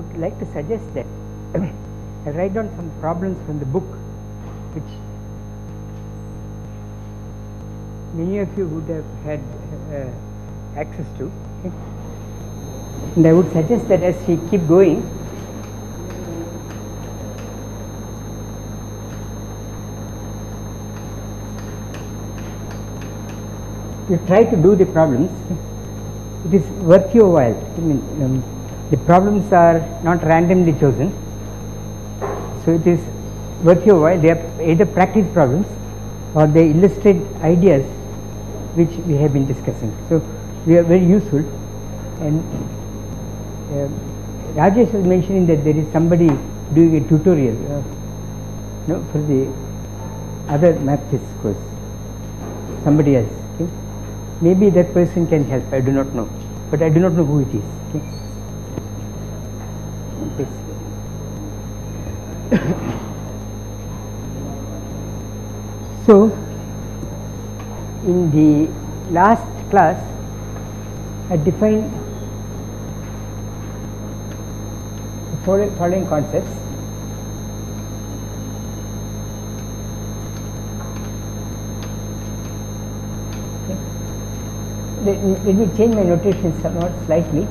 would like to suggest that I write down some problems from the book which many of you would have had access to, okay? And I would suggest that as we keep going, you try to do the problems. It is worth your while. I mean, the problems are not randomly chosen, so it is worth your while. They are either practice problems or they illustrate ideas which we have been discussing. So they are very useful. And Rajesh was mentioning that there is somebody doing a tutorial for the other math physics course. Somebody else. Okay? Maybe that person can help. I do not know, but I do not know who it is. Okay? So, in the last class, I defined the following concepts. Okay. Let me change my notation somewhat slightly.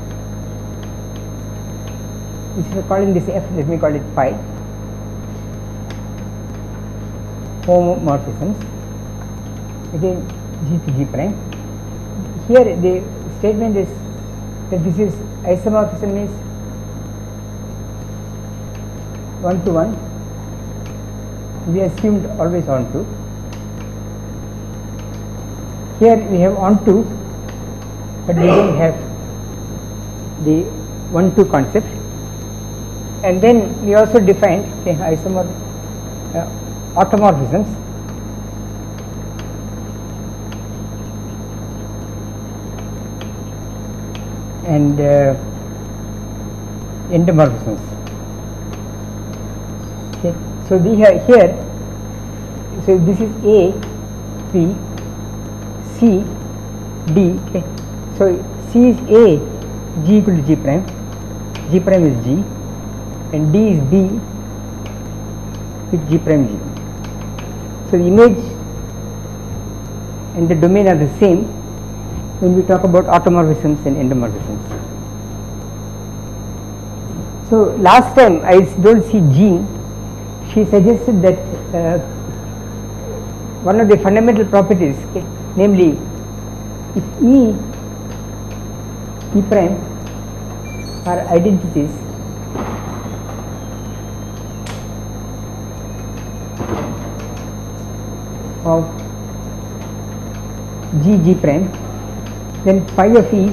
Instead of calling this F, let me call it phi. Homomorphisms. Again, G to G prime. Here the statement is that this is isomorphism is 1 to 1. We assumed always on to. Here we have on to, but we don't have the 1 to concept. And then we also defined automorphisms. And endomorphisms. Okay. So we have here, so this is A, B, C, D. Okay. So C is A, G equal to G prime, G prime is G, and D is B with G prime G. So the image and the domain are the same when we talk about automorphisms and endomorphisms. So last time I don't see Jean, she suggested that one of the fundamental properties, okay, namely if E prime are identities, of G prime, then phi of E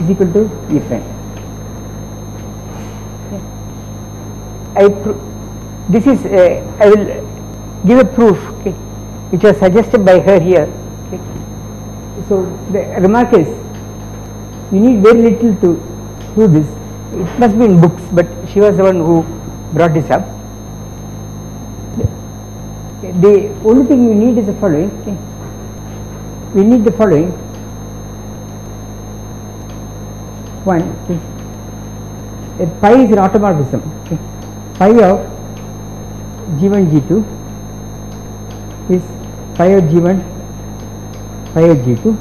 is equal to E prime. Okay. This is I will give a proof, okay, which was suggested by her here. Okay. So the remark is you need very little to do this. It must be in books, but she was the one who brought this up. The only thing you need is the following. Okay. We need the following. One, okay. Pi is an automorphism. Okay. Phi of G1 G2 is phi of G1 phi of G2.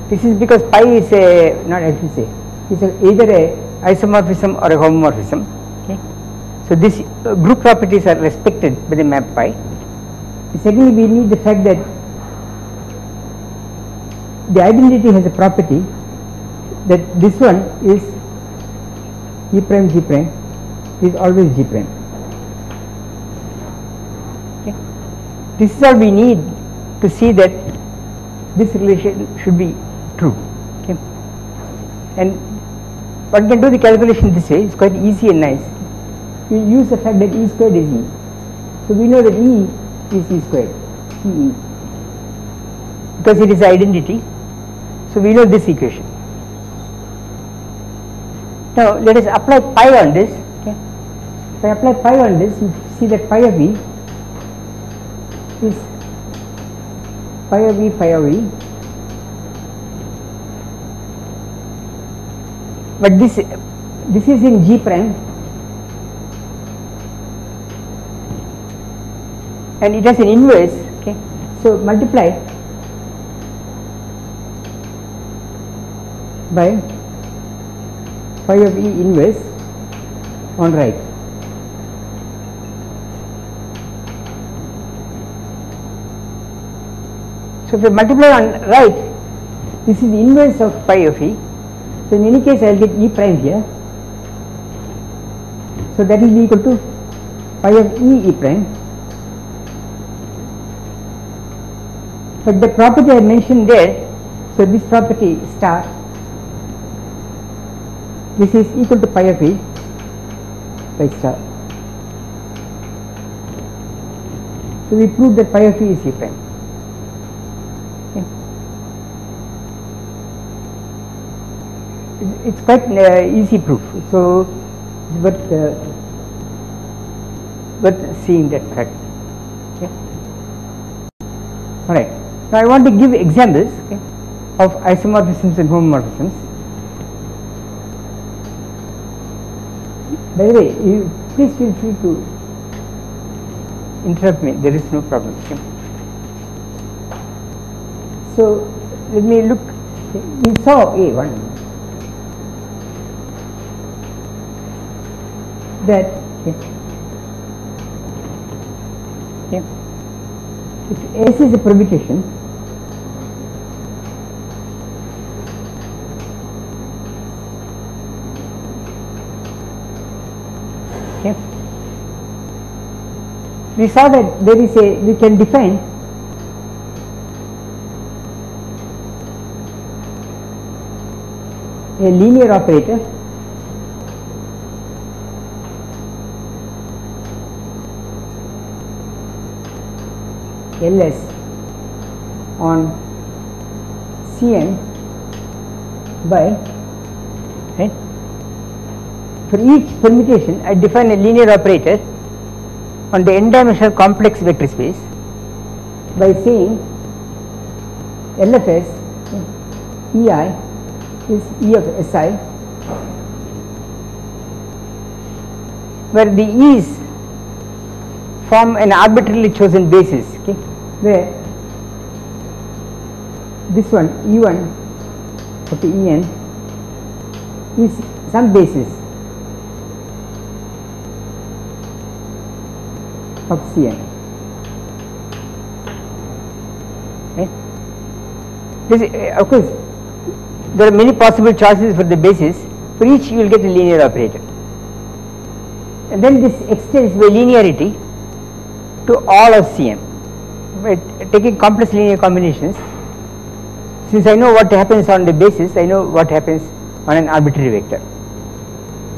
This is because pi is a, not I should say, is either a isomorphism or a homomorphism. Okay. So this group properties are respected by the map pi. Secondly, we need the fact that the identity has a property that this one is E prime G prime is always G prime. Okay. This is all we need to see that this relation should be true. Okay. And one can do the calculation this way, it's quite easy and nice. We use the fact that E squared is E. So we know that E is E squared, E, because it is identity. So we know this equation. Now let us apply pi on this. Okay. If I apply pi on this, you see that pi of E is phi of E but this is in G prime, and it has an inverse. Okay, so multiply by phi of E inverse on right. So if I multiply on right, this is the inverse of phi of E. So in any case I will get E prime here. So that will be equal to phi of E prime. But the property I mentioned there, so this property star, this is equal to pi of E by star. So we proved that pi of E is E prime. It's quite easy proof, so it's worth seeing that fact. Okay. All right. Now I want to give examples, okay, of isomorphisms and homomorphisms. By the way, you please feel free to interrupt me. There is no problem. Okay. So let me look. Okay. We saw A1. That if S is a permutation, okay, we saw that there is we can define a linear operator Ls on Cn by, right, for each permutation I define a linear operator on the n-dimensional complex vector space by saying LFS Ei is E of Si, where the E's form an arbitrarily chosen basis, okay, where this one E1 of the En is some basis of Cn. Okay. This, of course, there are many possible choices for the basis. For each you will get a linear operator, and then this extends by linearity to all of Cn. By taking complex linear combinations, since I know what happens on the basis, I know what happens on an arbitrary vector.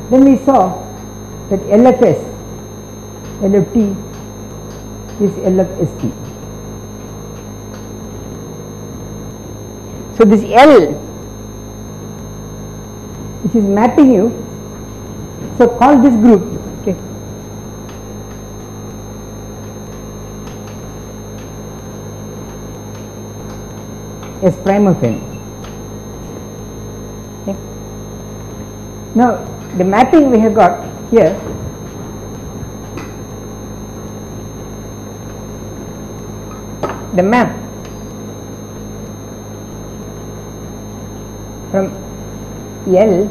Then we saw that LFS, L of t is L of St. So this L, which is mapping you, so call this group, okay, S prime of n. Okay. Now the mapping we have got here the map from L,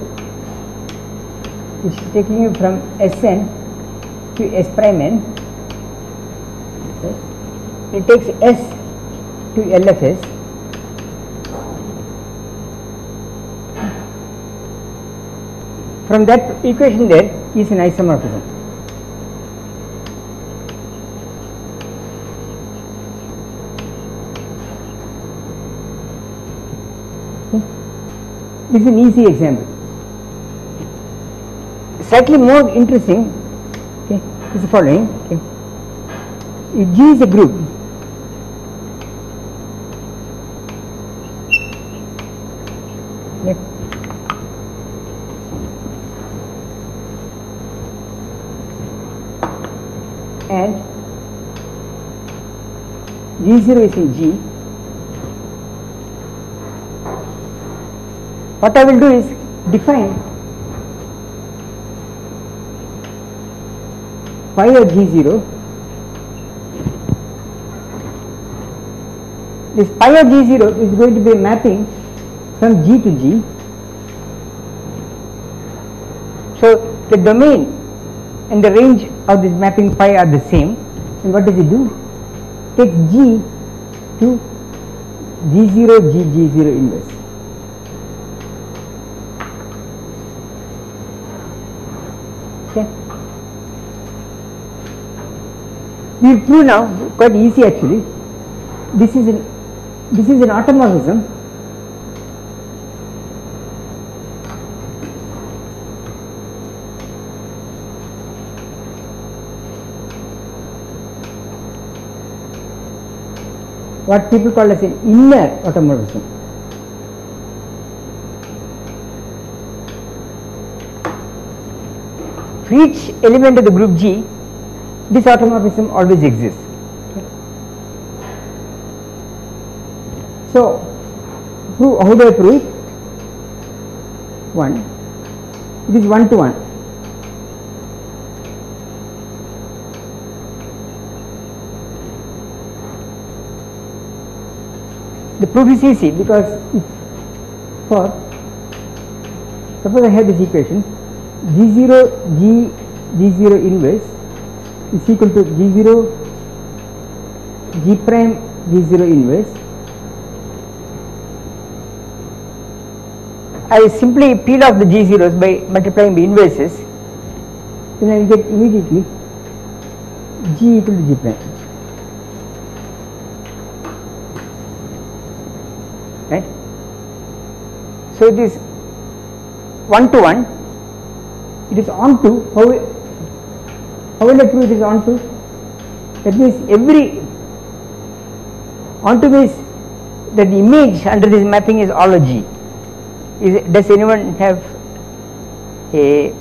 which is taking you from Sn to S prime n, okay. It takes S to LFS. From that equation there is an isomorphism. Okay. This is an easy example. Slightly more interesting, okay, is the following. Okay. If G is a group, okay, and G0 is in G, what I will do is define phi of G0, this pi of G0 is going to be a mapping from G to G. So the domain and the range of this mapping pi are the same, and what does it do? Takes G to G0 G0 inverse. Okay. We will prove now, quite easy actually. This is an automorphism what people call as an inner automorphism. For each element of the group G, this automorphism always exists. Okay. So, how do I prove it? 1. It is 1 to 1. The proof is easy because if for suppose I have this equation G0 G0 inverse is equal to G0 G prime G0 inverse. I simply peel off the G0s by multiplying the inverses, then I will get immediately G equal to G prime. Right. So it is 1 to 1. It is on to. How will I prove it is on to? That means every on to means that the image under this mapping is all a G. Does anyone have a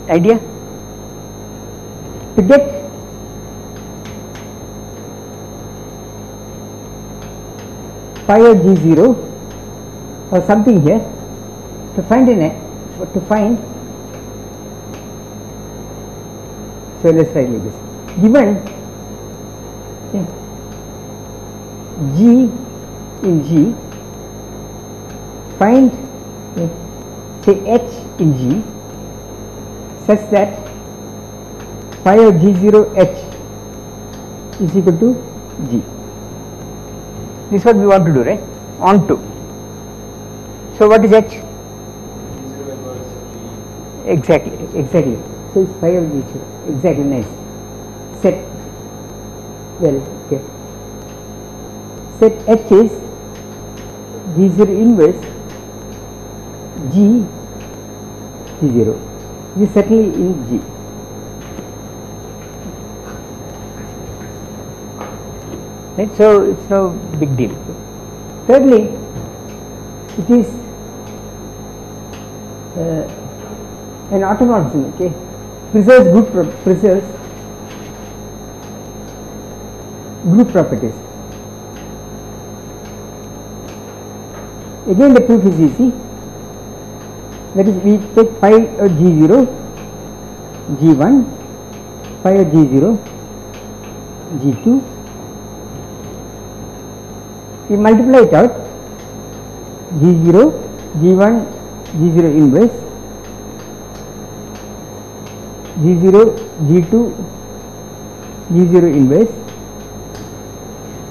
idea? To get phi of G0 or something here, to find so let us write like this. Given G in G, find say H in G such that phi of G0 H is equal to G. This is what we want to do, right? On to. So what is H? Exactly. So it's phi of G0. Exactly, nice. Set. Well, okay. Set H is G0 inverse G G0. This is certainly in G. Right, so it's no big deal. Thirdly, it is an automorphism. Okay, preserves group properties. Again, the proof is easy. That is, we take phi of G0, G1, phi of G0, G2. We multiply it out, G0, G1, G0 inverse, G0, G2, G0 inverse,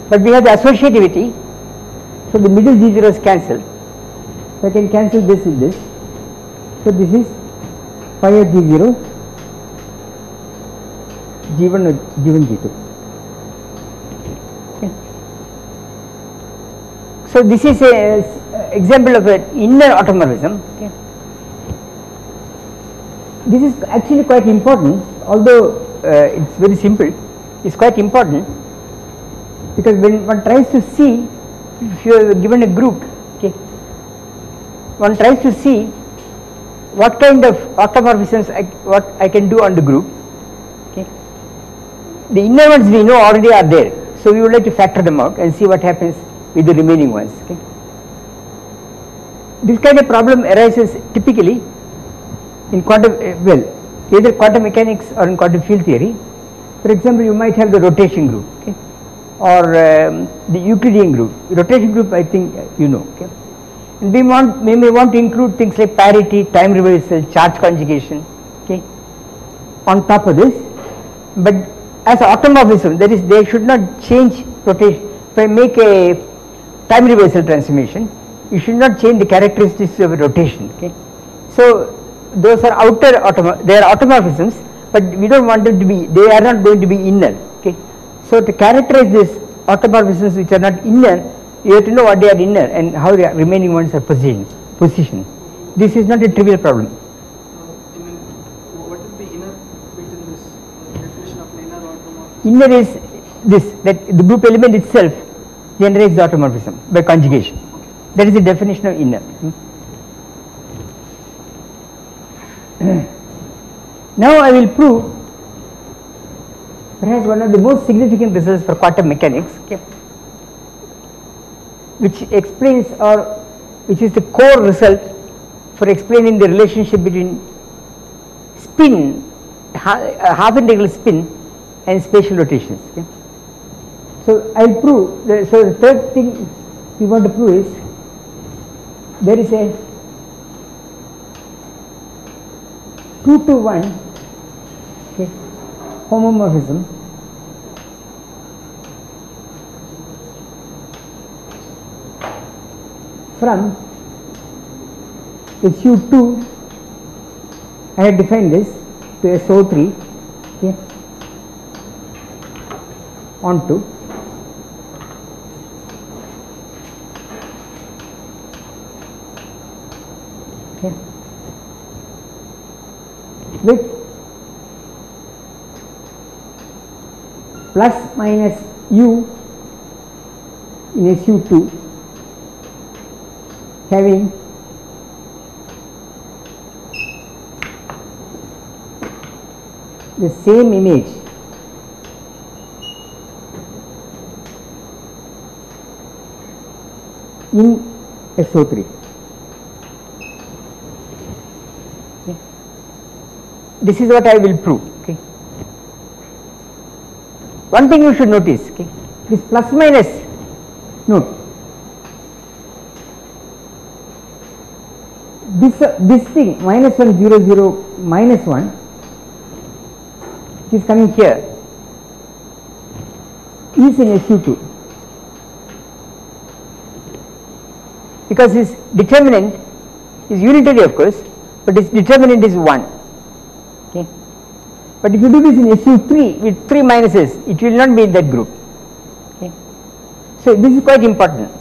but we have the associativity, so the middle G0s cancel, so I can cancel this with this, so this is phi of G0, G1 or G1, G2. So this is a example of an inner automorphism. Okay. This is actually quite important, although it's very simple. It's quite important because when one tries to see, if you are given a group, okay, one tries to see what kind of automorphisms what I can do on the group. Okay. The inner ones we know already are there, so we would like to factor them out and see what happens with the remaining ones. Okay. This kind of problem arises typically in quantum either quantum mechanics or in quantum field theory. For example, you might have the rotation group, okay, or the Euclidean group. Rotation group, I think you know. Okay, and we may want to include things like parity, time reversal, charge conjugation. Okay, on top of this, but as automorphism, that is, they should not change rotation. If I make a time reversal transformation, you should not change the characteristics of a rotation. Okay, so those are they are automorphisms, but we don't want them to be, they are not going to be inner. Okay, so to characterize these automorphisms which are not inner, you have to know what they are inner and how the remaining ones are positioned. This is not a trivial problem. What is the inner bit in this definition of inner automorphism? Inner is this, that the group element itself generates the automorphism by conjugation. That is the definition of inner. Now I will prove perhaps one of the most significant results for quantum mechanics, okay, which explains, or which is the core result for explaining the relationship between spin, half integral spin, and spatial rotations. Okay. So I will prove. So the third thing we want to prove is there is a 2-to-1 okay, homomorphism from SU2, I have defined this, to SO3, okay, onto okay, with plus minus u in SU2 having the same image in SO3. Okay. This is what I will prove. Okay. One thing you should notice, okay, this plus minus, note, this thing minus 1 0 0 minus 1 which is coming here is in SU2 because its determinant is unitary, of course, but its determinant is 1. Okay. But if you do this in SU3 with 3 minuses, it will not be in that group. Okay. So this is quite important,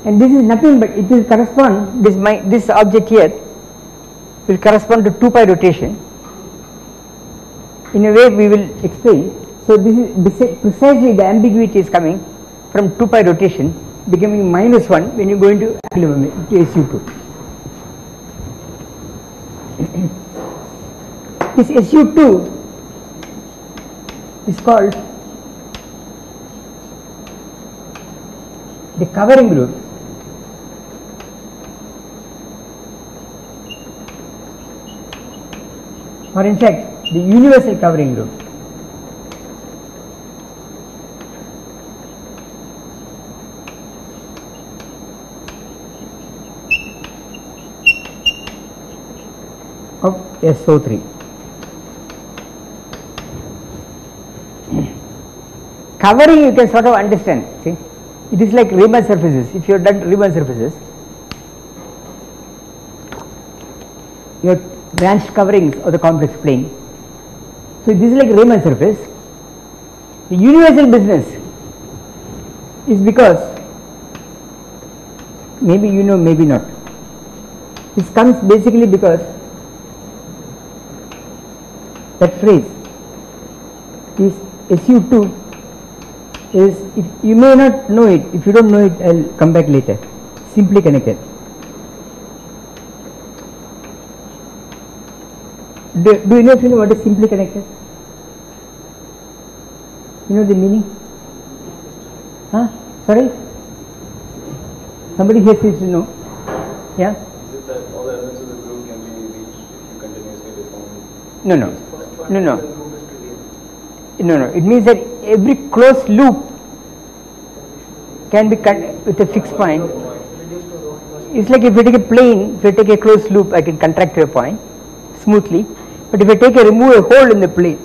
and this is nothing but it will correspond, this object here will correspond to 2 pi rotation in a way we will explain. So this is precisely the ambiguity is coming from 2 pi rotation becoming minus 1 when you go into SU2. This SU2 is called the covering group or in fact the universal covering group. Of SO3. Covering you can sort of understand, see, it is like Riemann surfaces. If you have done Riemann surfaces, you have branched coverings of the complex plane. So this is like Riemann surface. The universal business is because, maybe you know, maybe not, this comes basically because that phrase is SU2 is, if you may not know it, if you don't know it, I will come back later, simply connected. Do you know what is simply connected? You know the meaning? Huh? Sorry? Somebody here seems to know. Yeah? Is it that all the elements of the group can be reached if you continuously deform No, no, First no, no, quantum group is trivial. no, no. It means that every closed loop can be with a fixed point. Reduced to rho plus It's like if you take a plane, if you take a closed loop, I can contract to a point smoothly. But if I remove a hole in the plane,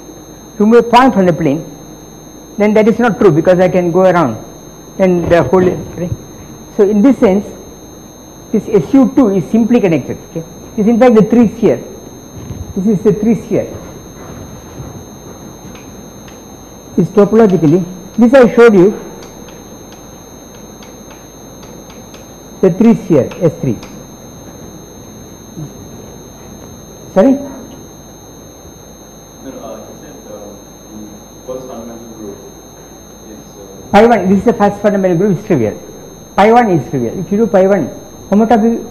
remove a point from the plane, then that is not true because I can go around and the hole is right. So in this sense, this SU2 is simply connected. Okay, is in fact the 3 sphere. This is the 3 sphere. Is topologically. This I showed you. The 3 sphere S3. Sorry? No, you said the first fundamental group is. Pi 1, this is the first fundamental group, is trivial. Pi 1 is trivial. If you do pi 1, homotopy,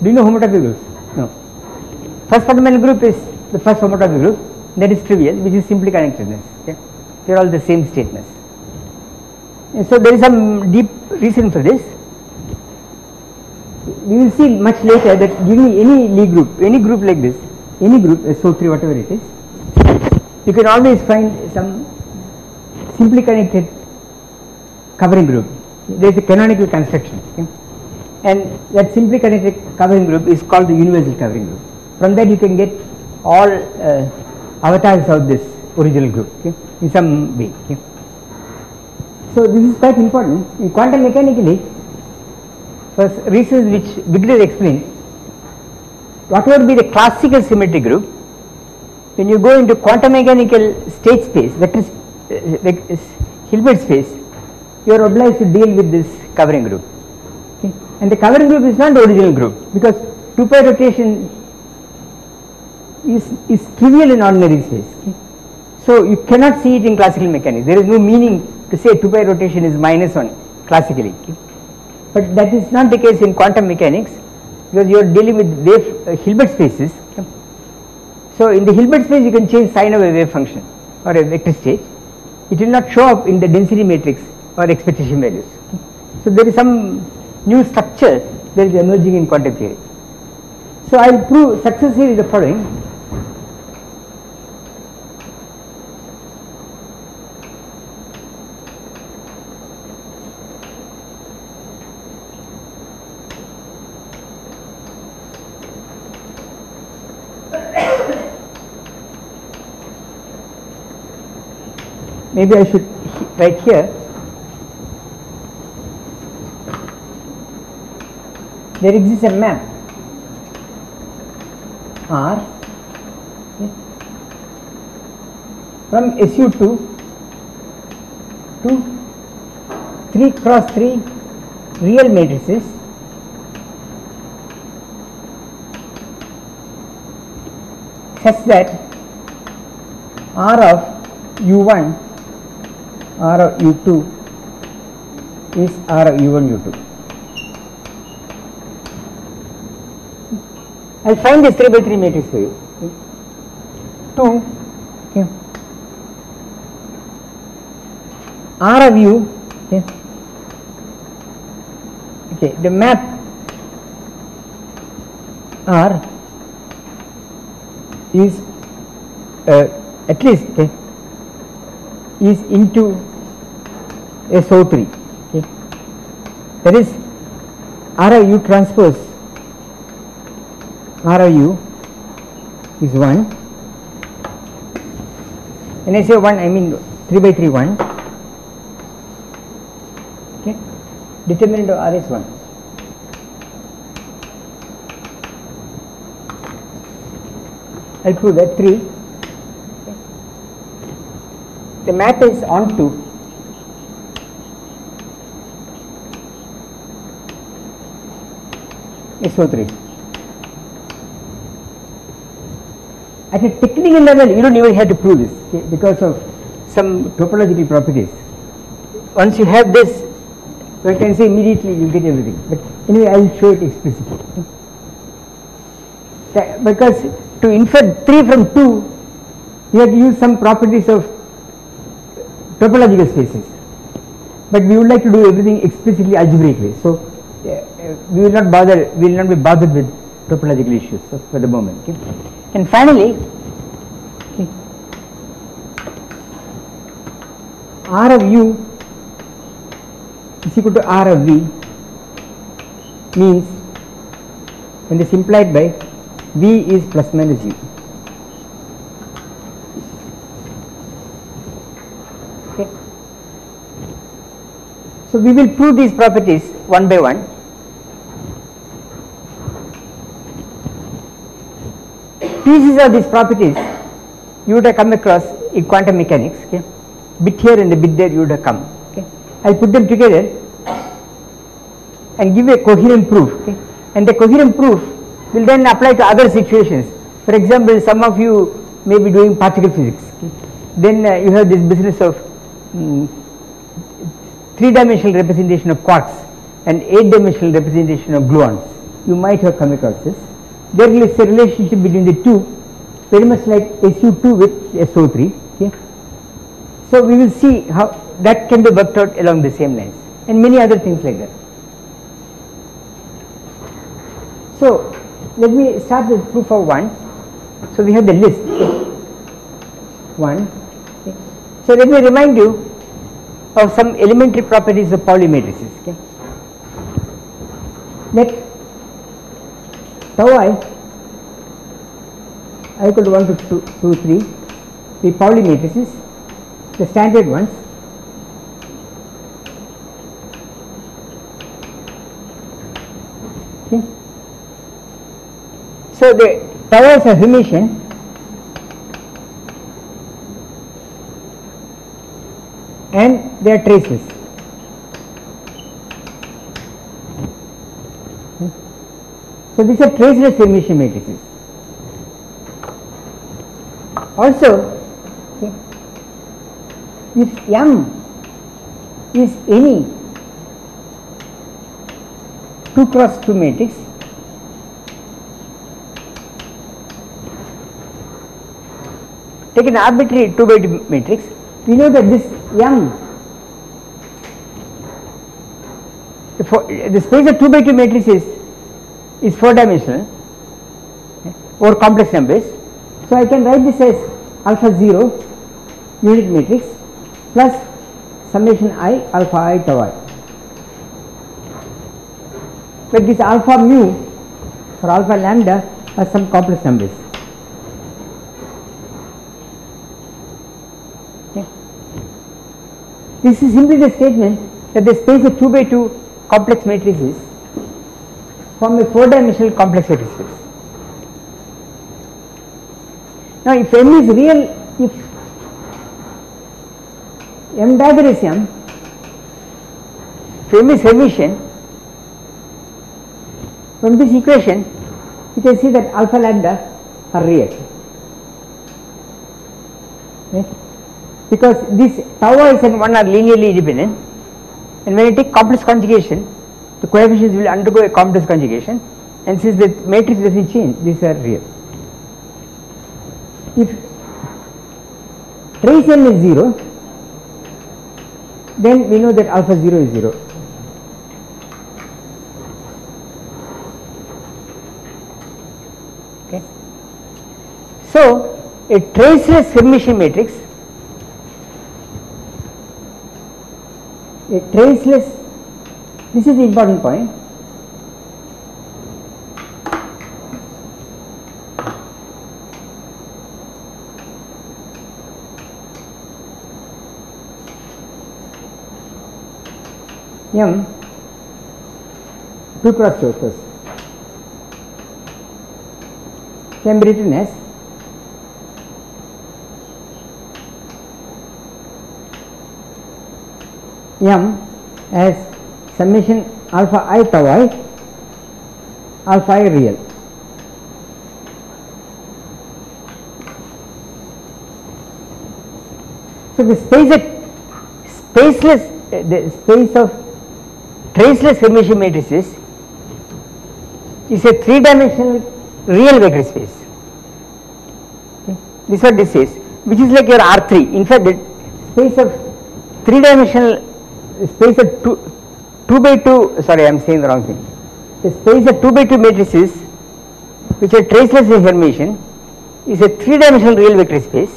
do you know homotopy groups? No. First fundamental group is the first homotopy group, that is trivial, which is simply connectedness. Okay? They are all the same stateness. And so there is some deep reason for this. We will see much later that give me any Lie group, any group like this, any group, SO3, whatever it is, you can always find some simply connected covering group. There is a canonical construction, okay? And that simply connected covering group is called the universal covering group. From that you can get all avatars of this original group, okay, in some way. Okay? So this is quite important. In quantum mechanically, for reasons which Wigner explained, what would be the classical symmetry group? When you go into quantum mechanical state space, Hilbert space, you are obliged to deal with this covering group. Okay? And the covering group is not the original group because 2 pi rotation is trivial in ordinary space. Okay? So you cannot see it in classical mechanics. There is no meaning to say 2 pi rotation is -1 classically. Okay? But that is not the case in quantum mechanics because you are dealing with wave Hilbert spaces. Okay? So in the Hilbert space you can change sign of a wave function or a vector state. It will not show up in the density matrix or expectation values. Okay? So there is some new structure that is emerging in quantum theory. So I will prove successively the following. Maybe I should write here. There exists a map R, okay, from SU2 to 3 cross 3 real matrices such that R of U1, R of U2 is R of U1, U2. I will find this 3 by 3 matrix for you. Okay. 2, okay. R of U, okay. Okay, the map R is at least, okay, is into SO3, okay. That is R of U transpose R of U is 1. When I say 1, I mean 3 by 3 1. Okay. Determinant of R is 1. I will prove that 3. Okay. The map is onto SO3. At a technical level, you don't even have to prove this, okay, because of some topological properties. Once you have this, you can say immediately you will get everything. But anyway, I will show it explicitly. Okay. Because to infer 3 from 2, you have to use some properties of topological spaces. But we would like to do everything explicitly algebraically. So we will not bother. We will not be bothered with topological issues for the moment. Okay. And finally, R of u is equal to R of v means, and is implied by v is plus minus u. Okay. So we will prove these properties one by one. Pieces of these properties you would have come across in quantum mechanics. Okay. Bit here and a bit there you would have come. Okay. I will put them together and give a coherent proof. Okay. And the coherent proof will then apply to other situations. For example, some of you may be doing particle physics. Okay. Then you have this business of 3-dimensional representation of quarks and 8-dimensional representation of gluons. You might have come across this. There is a relationship between the two, very much like SU2 with SO3. Okay. So we will see how that can be worked out along the same lines, and many other things like that. So let me start with proof of 1. So we have the list 1. Okay. So let me remind you of some elementary properties of Pauli matrices. Okay. Let tau I equal to 1 to 2, 3 the Pauli matrices, the standard ones. Okay. So the tau is a Hermitian and they are traceless. Okay. So these are traceless Hermitian matrices. Also, okay, if M is any 2 cross 2 matrix, take an arbitrary 2 by 2 matrix, we know that this M, the space of 2 by 2 matrices is 4-dimensional, okay, over complex numbers. So I can write this as alpha 0 unit matrix plus summation I alpha I tau I. But this alpha mu or alpha lambda has some complex numbers. Okay. This is simply the statement that the space of 2 by 2 complex matrices form a 4-dimensional complex vector space. Now, if M is real, if M dagger is M, if M is Hermitian, from this equation you can see that alpha lambda are real. Okay. Because these tau i's and 1 are linearly independent, and when you take complex conjugation, the coefficients will undergo a complex conjugation, and since the matrix does not change, these are real. If trace L is 0, then we know that alpha 0 is 0. Okay. So a traceless Hermitian matrix, this is the important point. M 2 cross 2 first can be written as M as summation alpha I tau I alpha I real. So the space of traceless Hermitian matrices is a 3-dimensional real vector space. Okay. This is what this is, which is like your R3. In fact, the space of 3-dimensional space of 2 by 2, sorry, I am saying the wrong thing. The space of 2 by 2 matrices which are traceless Hermitian is a 3-dimensional real vector space,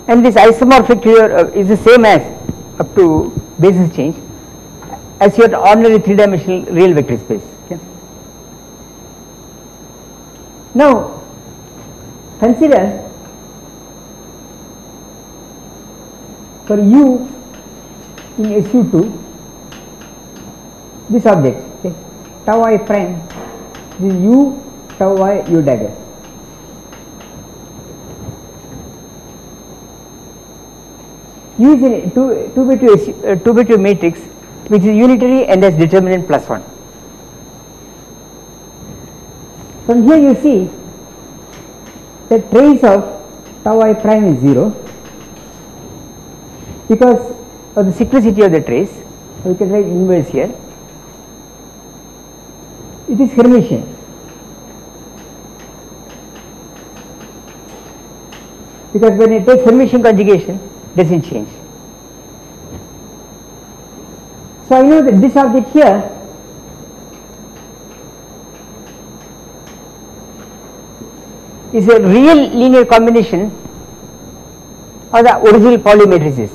and this isomorphic to your is the same as up to basis change as your ordinary three-dimensional real vector space. Okay. Now consider for u in SU2 this object, okay, tau I prime, this is u tau I u dagger. U is a 2 by 2 matrix which is unitary and has determinant +1. From here you see the trace of tau I prime is 0 because of the cyclicity of the trace. We can write inverse here. It is Hermitian. Because when I take Hermitian conjugation, it doesn't change. So I know that this object here is a real linear combination of the original Pauli matrices.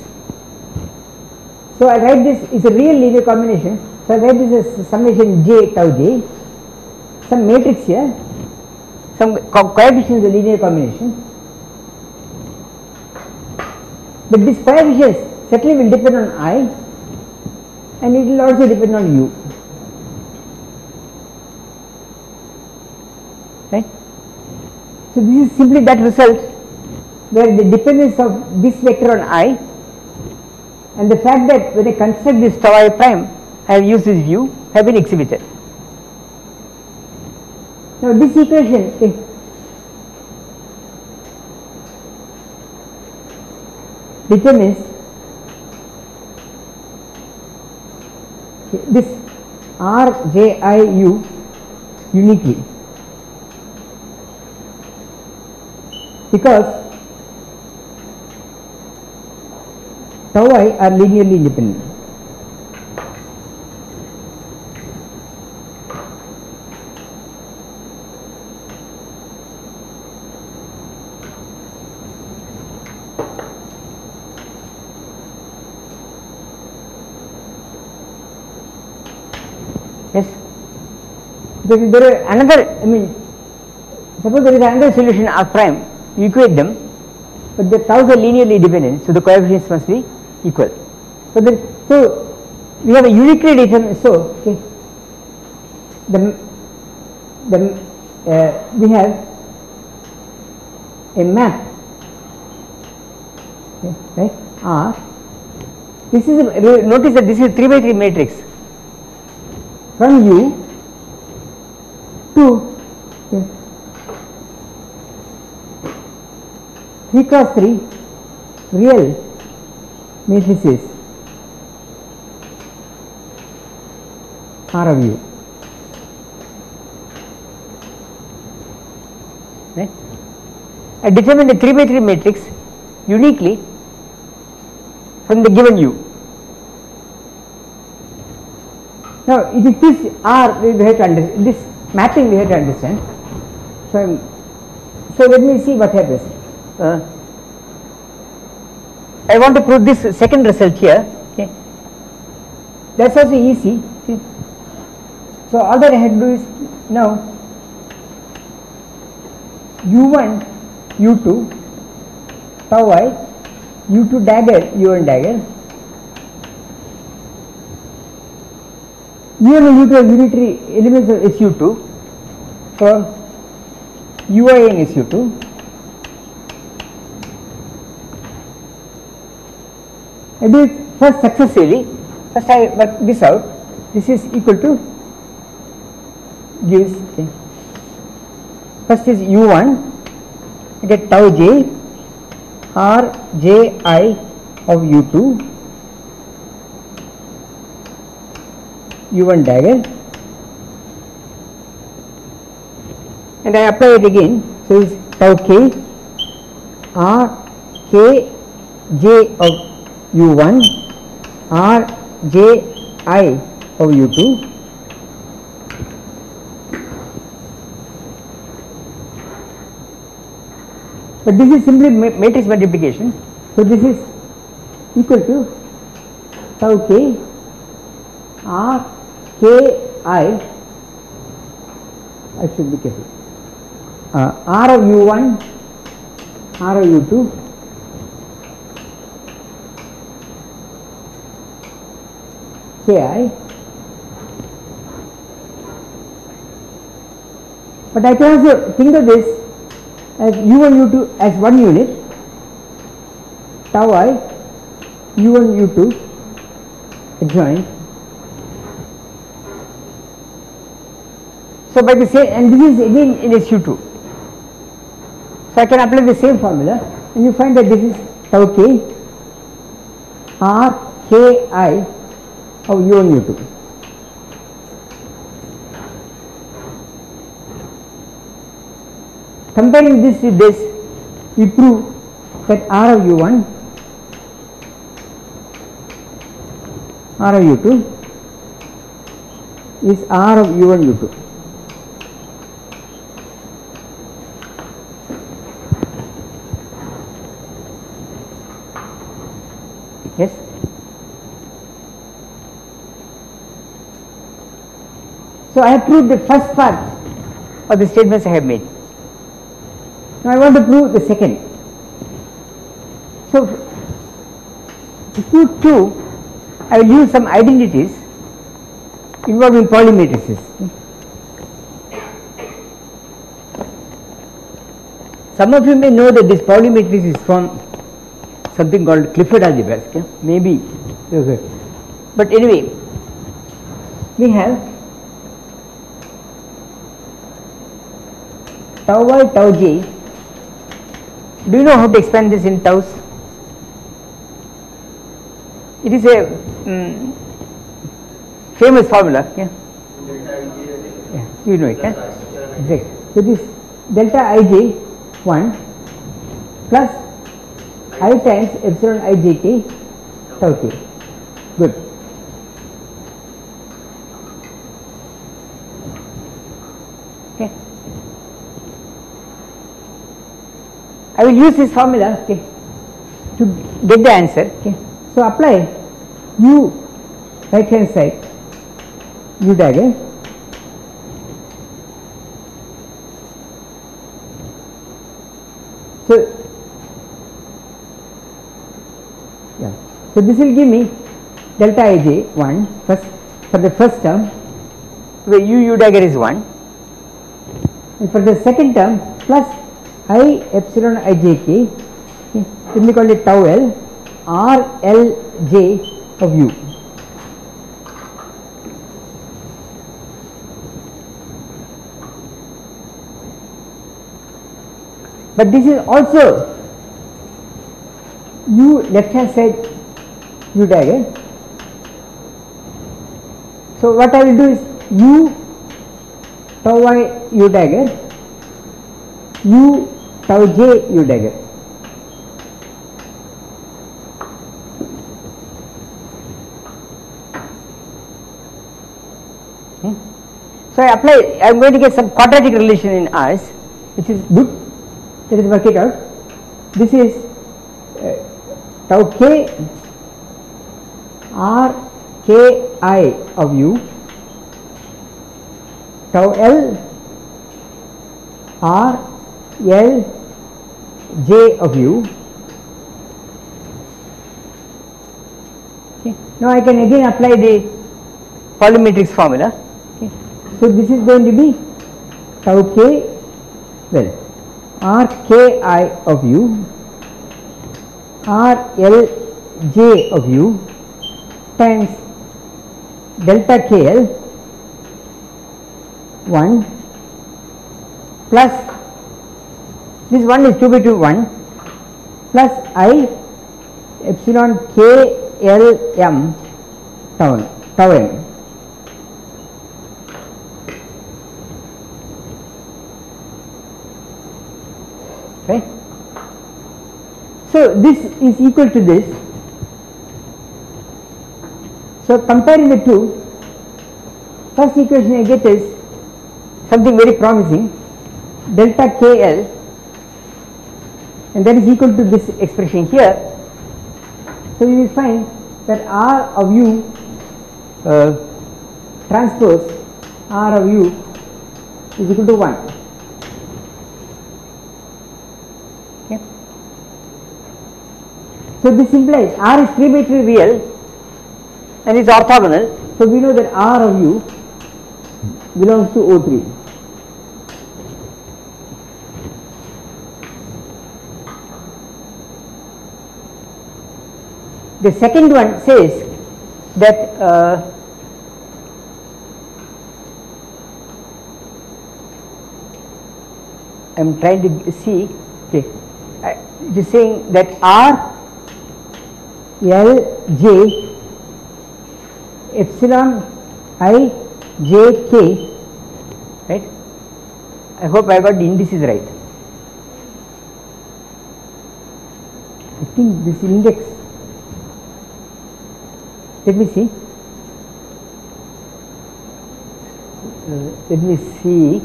So I write this is a real linear combination. So I write this as summation j tau j, some matrix here, some coefficients of the linear combination. But this coefficients certainly will depend on I and it will also depend on u. Right? So this is simply that result where the dependence of this vector on I and the fact that when I construct this tau I prime, I have used this view have been exhibited. Now this equation determines this R J I U uniquely because tau I are linearly independent. Yes, because there are another, suppose there is another solution R prime, you equate them, but the taus are linearly dependent, so the coefficients must be equal. So we have a uniquely determined, so okay, we have a map, okay, right, R. This is notice that this is a 3 by 3 matrix from U to 3 cross 3 real matrices R of U. Right? I determine the 3 by 3 matrix uniquely from the given U. Now it is this R we have to understand, this mapping we have to understand. So let me see what happens. I want to prove this second result here. Okay, that's also easy. Okay. So all that I have to do is now U1, U2, tau I, U2 dagger, U1 dagger. U1 and U2 are unitary elements of SU2, so UI and SU2. I do it first successively. First I work this out. This is equal to gives. Okay. First is U1. I get tau j R j I of U2. U1 dagger, and I apply it again. So it's tau k R k j of U1 R j I of U2 but this is simply matrix multiplication. So this is equal to tau k r k I should be careful, r of u1, r of u2, ki, but I can also think of this as u1 u2 as one unit, tau I u1 u2 adjoint. So by the same, and this is again in SU2. So I can apply the same formula, and you find that this is tau k r k I of u1 u2. Comparing this with this, we prove that r of u1, r of u2 is r of u1 u2. Yes. So I have proved the first part of the statements I have made. Now I want to prove the second. So to prove 2, I will use some identities involving Pauli matrices. Some of you may know that this Pauli matrix is from something called Clifford algebra, okay? Maybe, okay. But anyway, we have tau y, tau j. Do you know how to expand this in taus? It is a famous formula, yeah? Yeah, you know it, yeah? Exactly. So this delta ij 1 plus I times epsilon ijk tau k. Good. Okay. I will use this formula, okay, to get the answer. Okay. So apply u right hand side, u dagger, so yeah, so this will give me delta ij 1 first for the first term where u dagger is 1, and for the second term plus I epsilon ijk, okay, let me call it tau l r l j of u. But this is also u left hand side u dagger. So what I will do is u tau y u dagger, u tau j u dagger. So I apply, I am going to get some quadratic relation in R's, which is good. Let us work it out. This is tau k r k I of u, tau l r l j of u. Okay. Now I can again apply the Pauli matrix formula. Okay. So this is going to be tau k, well, r k I of u, r l j of u times delta k l 1 plus this 1 is 2 by 2 1 plus I epsilon k l m tau m. Okay. So this is equal to this. So comparing the two, first equation I get is something very promising, delta KL, and that is equal to this expression here. So you will find that R of u transpose R of u is equal to 1. Okay. So this implies R is 3 by 3 real and is orthogonal. So we know that R of u belongs to O3. The second one says that I am trying to see, okay, it is saying that R L J epsilon I J K, right? I hope I got the indices right. I think this index, let me see. Let me see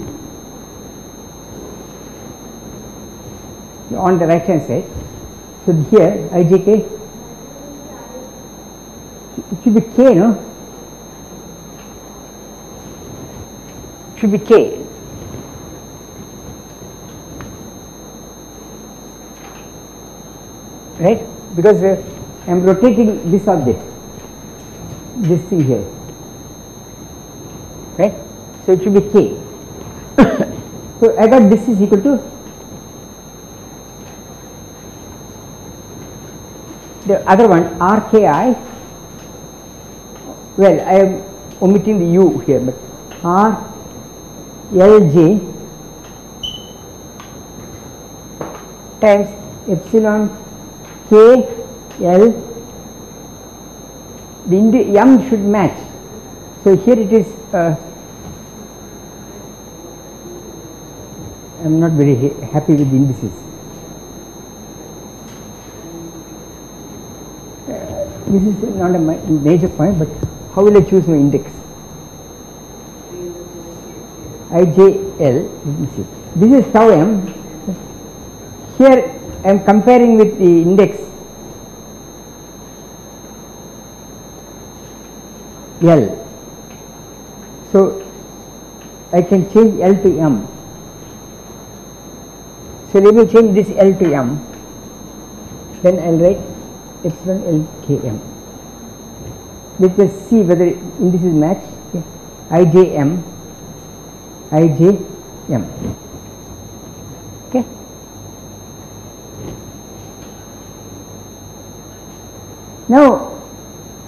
on the right hand side. So here IJK, it should be K, no? It should be K. Right? Because I am rotating this object, this thing here, right? So it should be K. So I got this is equal to the other one RKI. Well, I am omitting the U here, but RLJ times epsilon KL, the M should match. So here it is, I am not very happy with the indices. This is not a major point, but how will I choose my index? IJL, let me see. This is tau M. Here I am comparing with the index L. So I can change L to M. So let me change this L to M. Then I will write epsilon LKM. Let us see whether indices match. Okay. IJM, IJM. Okay. Now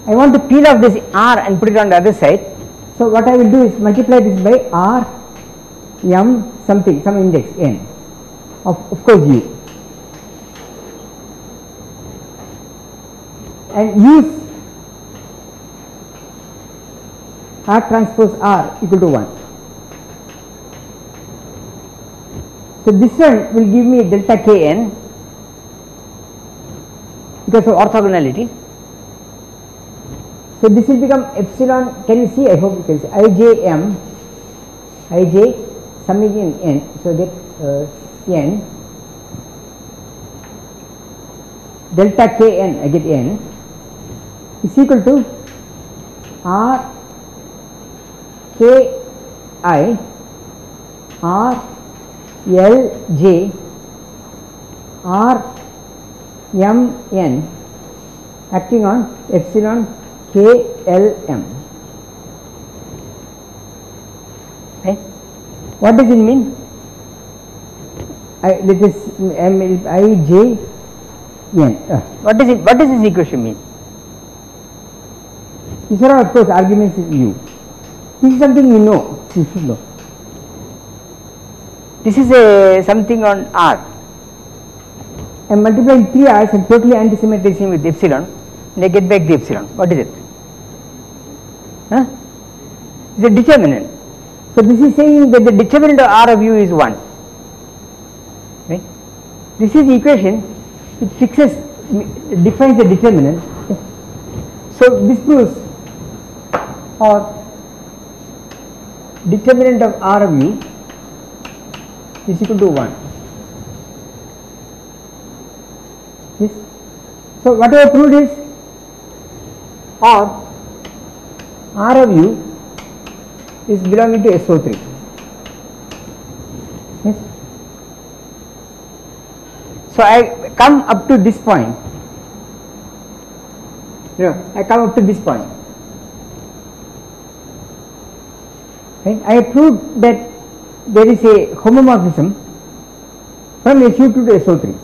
I want to peel off this R and put it on the other side. So what I will do is multiply this by R M something, some index N of course U, and use R transpose R equal to 1. So this one will give me delta Kn because of orthogonality. So this will become epsilon, can you see? I hope you can see. IJM, Ij summing in N, so get N, delta Kn, I get N, is equal to R Ki R L J R M N acting on epsilon KLM. Right? What does it mean? Let us IJN. What does this equation mean? These are of course arguments in U. This is something you know, you should know. This is something on R. I am multiplying 3 R's and totally anti-symmetrizing with epsilon, and I get back the epsilon. What is it? Huh? It's a determinant. So this is saying that the determinant of R of U is 1. Right? This is the equation which defines the determinant. Okay. So this proves, or determinant of R of U is equal to 1. Yes. So what I have proved is or R of u is belonging to SO3. Yes. So I come up to this point. I come up to this point. Right? I have proved that there is a homomorphism from SU2 to SO3,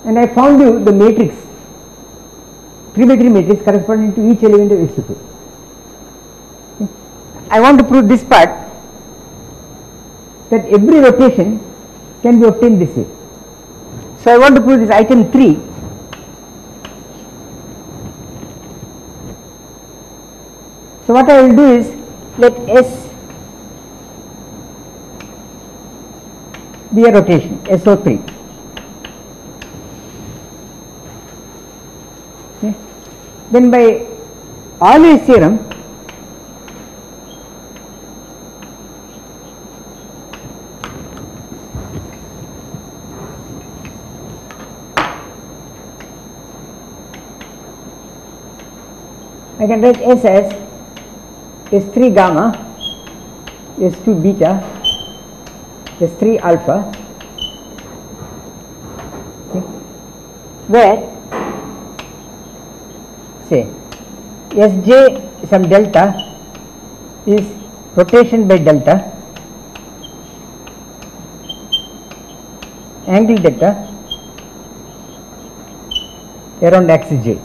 and I found you the matrix, 3×3 matrix corresponding to each element of SU2. Okay. I want to prove this part, that every rotation can be obtained this way. So I want to prove this item 3. So what I will do is, let S be a rotation, SO3. Okay. Then by Euler's theorem, I can write S as S3 gamma, S2 beta, S3 alpha, okay, where say Sj some delta is rotation by delta, angle delta around axis j.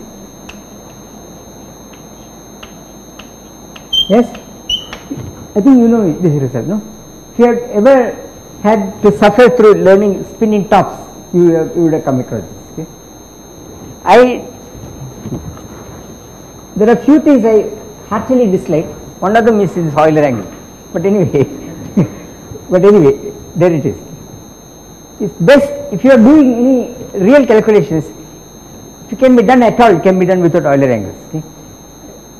Yes, I think you know this result, no? If you have ever had to suffer through learning spinning tops, you would have come across this. Okay? There are few things I heartily dislike. One of them is this Euler angle. But anyway, there it is. It's best if you are doing any real calculations. If it can be done at all, it can be done without Euler angles. Okay?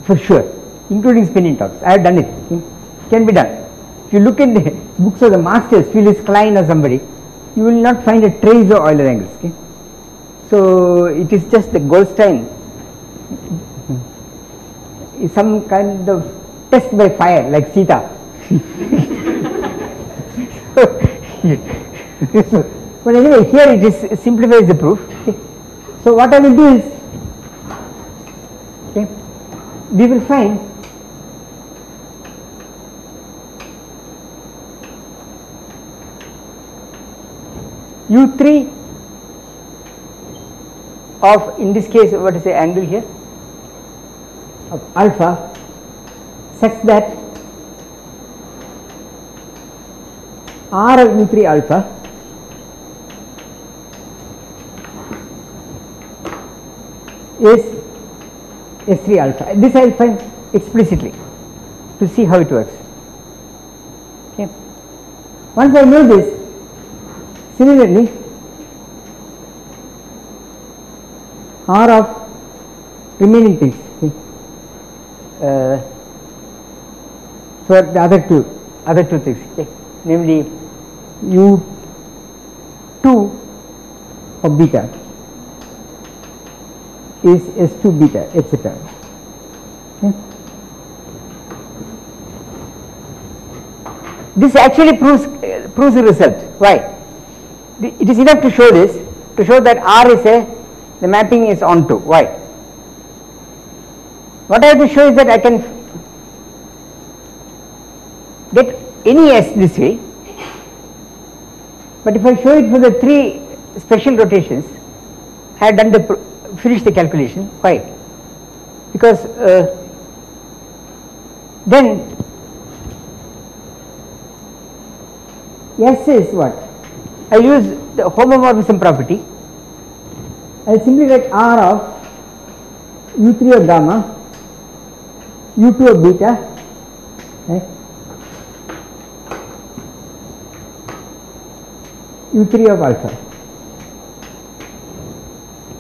For sure. Including spinning tops. I have done it. It can be done. If you look at the books of the masters, Felix Klein or somebody, you will not find a trace of Euler angles. Okay? So it is just the Goldstein, is some kind of test by fire, like Sita. But anyway, here it simplifies the proof. Okay? So what I will do is, okay, we will find U3 of, in this case, what is the angle here, of alpha, such that R of U3 alpha is S3 alpha. This I will find explicitly to see how it works. Okay. Once I know this, similarly, R of remaining things, okay, for the other two things, okay, namely U2 of beta is S2 beta, etc. Okay. This actually proves the result. Why? It is enough to show this, to show that R is the mapping is onto. Why? What I have to show is that I can get any S this way, but if I show it for the 3 special rotations, I have done finished the calculation. Why? Because then S is what? I use the homomorphism property. I simply write R of U3 of gamma, U2 of beta, right, U3 of alpha,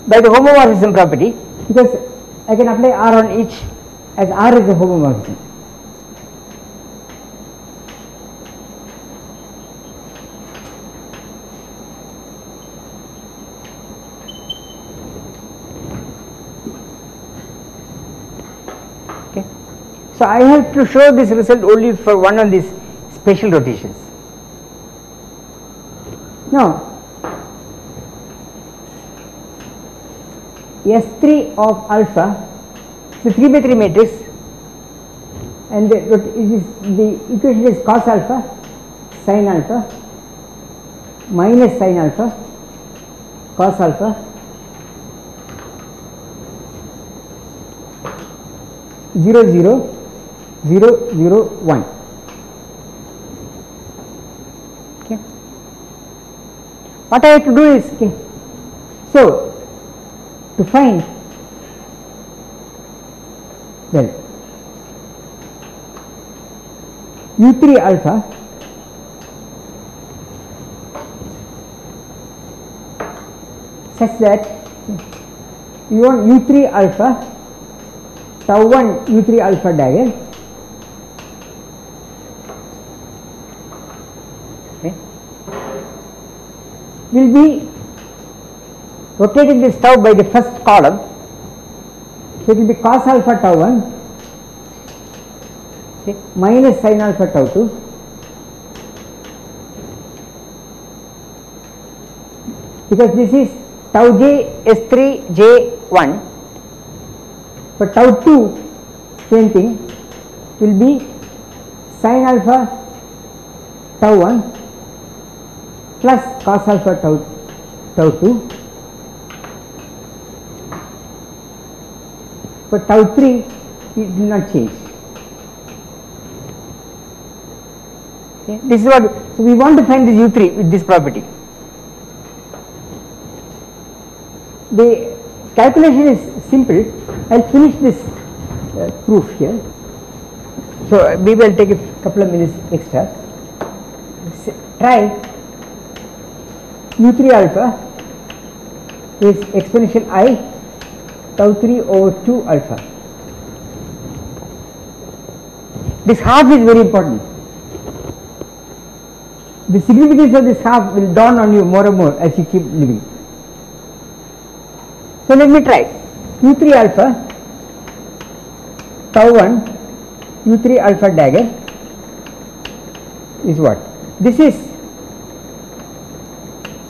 by the homomorphism property, because I can apply R on each, as R is a homomorphism. So I have to show this result only for one of these special rotations. Now S3 of alpha, so 3 by 3 matrix, and the equation is cos alpha sin alpha minus sin alpha cos alpha 0 0 0 0 1. Okay. What I have to do is, okay, so to find, well, U3 alpha such that you want U3 alpha tau 1 U3 alpha dagger, okay, will be rotating this tau by the first column, so it will be cos alpha tau 1, okay, minus sin alpha tau 2 because this is tau j S3 J1, but tau 2 same thing will be sin alpha tau 1 plus cos alpha tau 2, but tau 3 it will not change. Okay. This is what, so we want to find this U3 with this property. The calculation is simple. I will finish this proof here. So we will take a couple of minutes extra. Try U3 alpha is exponential I tau 3 over 2 alpha. This half is very important. The significance of this half will dawn on you more and more as you keep living. So let me try U3 alpha tau 1 U3 alpha dagger is what? This is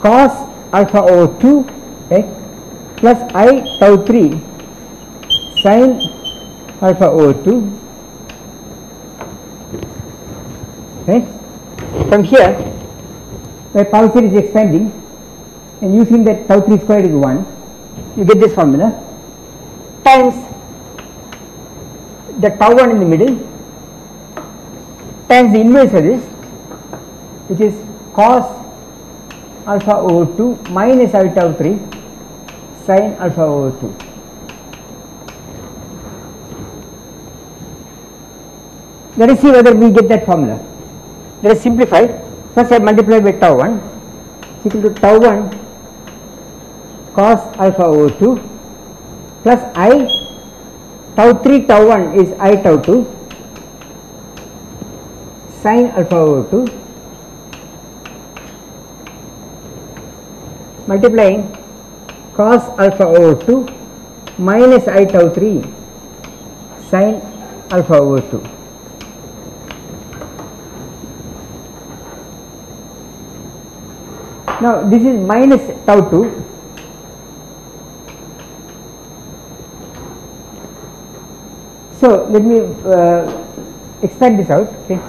cos alpha over 2, right, plus I tau 3 sin alpha over 2, right. From here where power series is expanding and you think that tau 3 squared is 1, you get this formula times the tau 1 in the middle times the inverse of this, which is cos alpha over 2 minus I tau 3 sin alpha over 2. Let us see whether we get that formula. Let us simplify. First I multiply by tau 1 is equal to tau 1 cos alpha over 2 plus I tau 3 tau 1 is I tau 2 sin alpha over 2 multiplying cos alpha over 2 minus I tau 3 sin alpha over 2. Now this is minus tau 2, so let me expand this out, okay.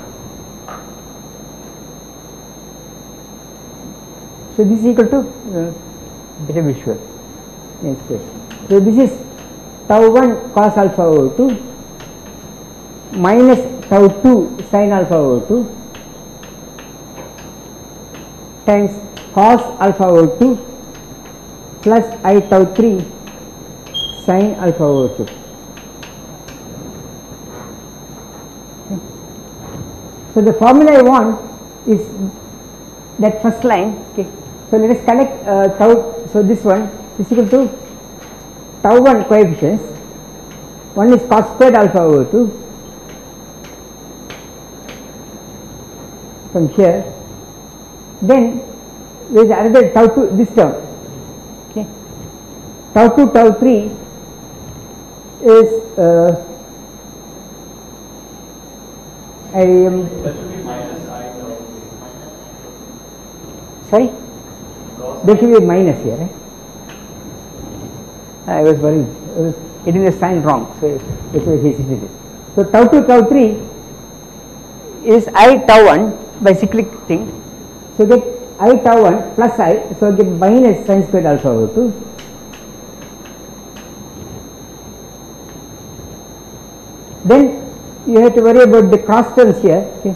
So this is equal to better visual, yes, okay. So this is tau 1 cos alpha over 2 minus tau 2 sin alpha over 2 times cos alpha over 2 plus I tau 3 sin alpha over 2. Okay. So the formula I want is that first line, okay. So let us connect tau, so this one is equal to tau 1 coefficients, one is cos squared alpha over 2 from here, then there is another tau 2, this term, okay. Tau 2 tau 3 is I am That should be minus I tau. sorry. There should be a minus here. Right? I was worried. I was getting the sign wrong, so that's why I hesitated. So tau 2, tau 3 is I tau 1 by cyclic thing. So get I tau 1 plus I, so I get minus sin squared alpha over 2. Then you have to worry about the cross terms here. Okay.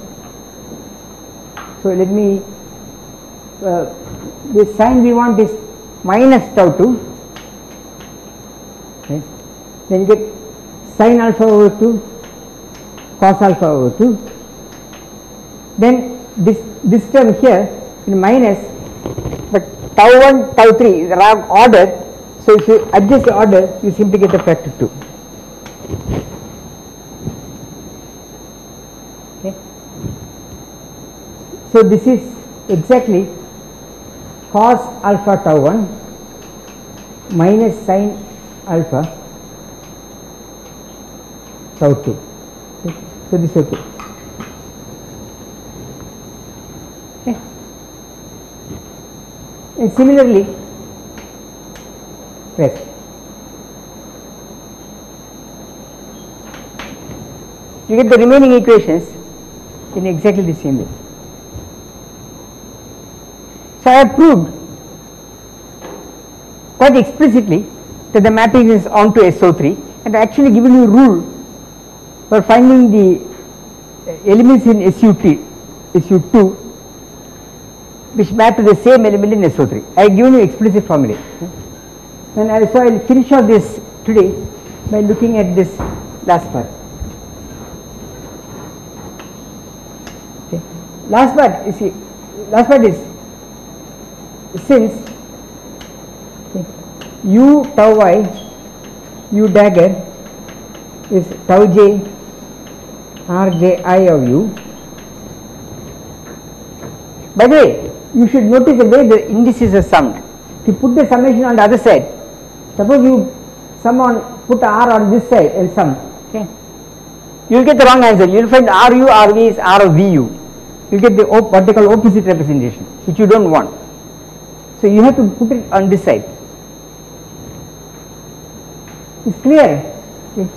So let me, the sign we want is minus tau 2. Okay. Then you get sin alpha over 2, cos alpha over 2. Then this term here in minus, but tau 1, tau 3 is ordered. So if you adjust the order, you simply get the factor 2. Okay. So this is exactly cos alpha tau 1 minus sin alpha tau 2. Okay. So this is okay. Okay. And similarly, rest. You get the remaining equations in exactly the same way. So I have proved quite explicitly that the mapping is onto SO3, and actually given you a rule for finding the elements in SU2 which map to the same element in SO3. I have given you explicit formula. And so I will finish off this today by looking at this last part. Okay. Last part is since u tau y, u dagger is tau j r j I of u. By the way, you should notice the way the indices are summed. If you put the summation on the other side, suppose you put r on this side and sum, okay, you will get the wrong answer. You will find ru rv is r of vu. You will get the what they call opposite representation, which you do not want. So you have to put it on this side. It's clear. Okay.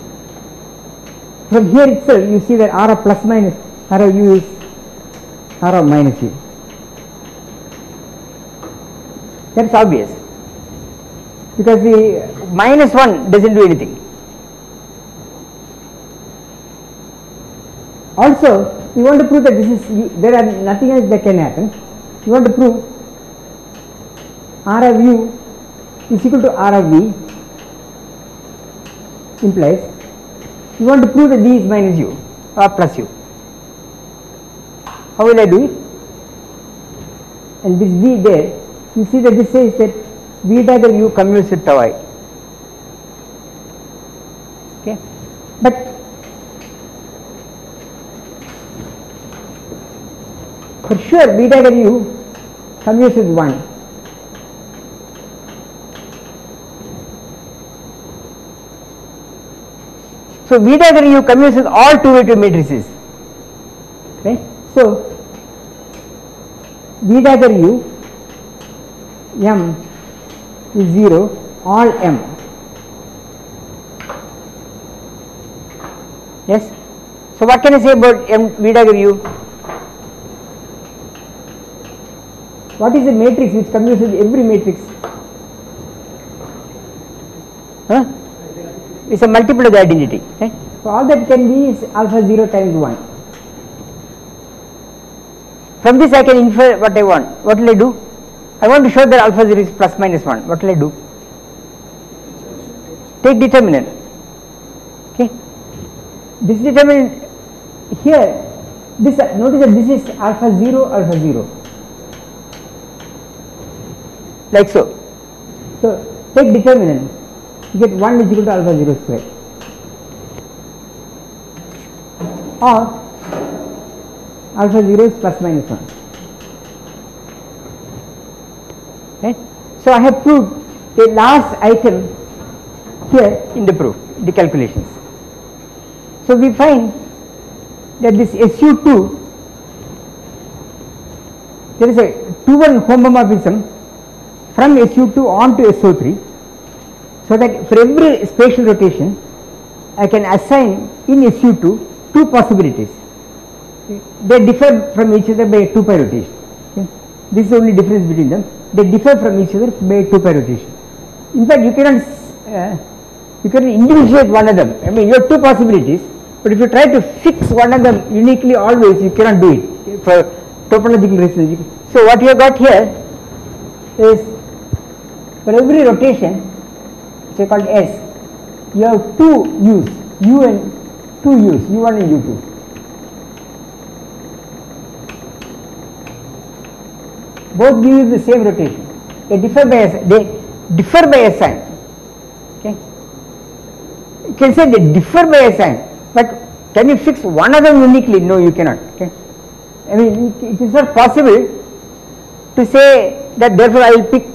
From here itself, you see that r of plus minus r of u is r of minus u. That's obvious, because the minus 1 doesn't do anything. Also, you want to prove that this is there are nothing else that can happen. You want to prove r of u is equal to r of v, implies you want to prove that v is minus u or plus u. How will I do it? And this v there, you see that this says that v dagger u commutes with tau I. Okay, but for sure v dagger u commutes with 1. So v dagger u commutes with all 2 by 2 matrices. Right? So v dagger u m is 0 all m. Yes. So what can I say about m v dagger u? What is the matrix which commutes with every matrix? Huh? It's a multiple of the identity. Right? So all that can be is alpha 0 times 1. From this I can infer what I want. What will I do? I want to show that alpha 0 is plus minus 1. What will I do? Take determinant. Okay. This determinant here, this notice that this is alpha 0, alpha 0. Like so. So take determinant. You get 1 is equal to alpha 0 square. Or alpha 0 is plus minus 1. Right? So I have proved the last item here in the proof, the calculations. So we find that this SU2, there is a 2-1 homomorphism from SU2 on to SO3, so that for every spatial rotation I can assign in SU2 two possibilities. They differ from each other by a 2 pi rotation. Okay. This is the only difference between them. They differ from each other by a 2 pi rotation. In fact, you cannot individuate one of them. I mean, you have two possibilities, but if you try to fix one of them uniquely always, you cannot do it for topological reasons. So what you have got here is, for every rotation which I called S, you have two U's, U and two U's, U1 and U2. Both give you the same rotation. They differ by a sign. Okay. You can say they differ by a sign, but can you fix one of them uniquely? No, you cannot. Okay. I mean, it is not possible to say that therefore I will pick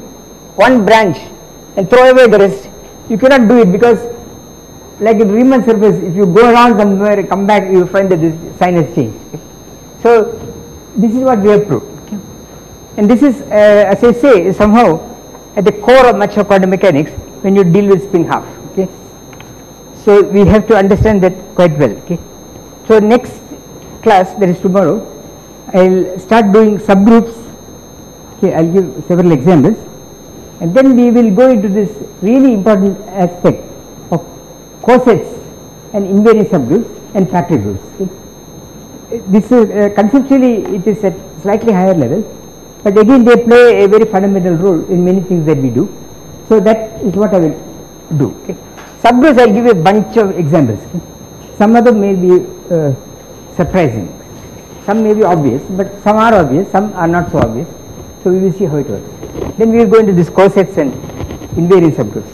one branch and throw away the rest. You cannot do it, because like in Riemann surface, if you go around somewhere and come back, you find that this sign has changed. Okay. So this is what we have proved. Okay. And this is, as I say, somehow at the core of much of quantum mechanics when you deal with spin half. Okay. So we have to understand that quite well. Okay. So next class, that is tomorrow, I will start doing subgroups. Okay, I will give several examples, and then we will go into this really important aspect of cosets and invariant subgroups and factory groups. Okay. This is conceptually it is at slightly higher level, but again they play a very fundamental role in many things that we do. So that is what I will do. Okay. Subgroups, I will give you a bunch of examples. Okay. Some of them may be surprising, some may be obvious, but some are obvious, some are not so obvious. So we will see how it works. Then we will go into these cosets and invariant subgroups.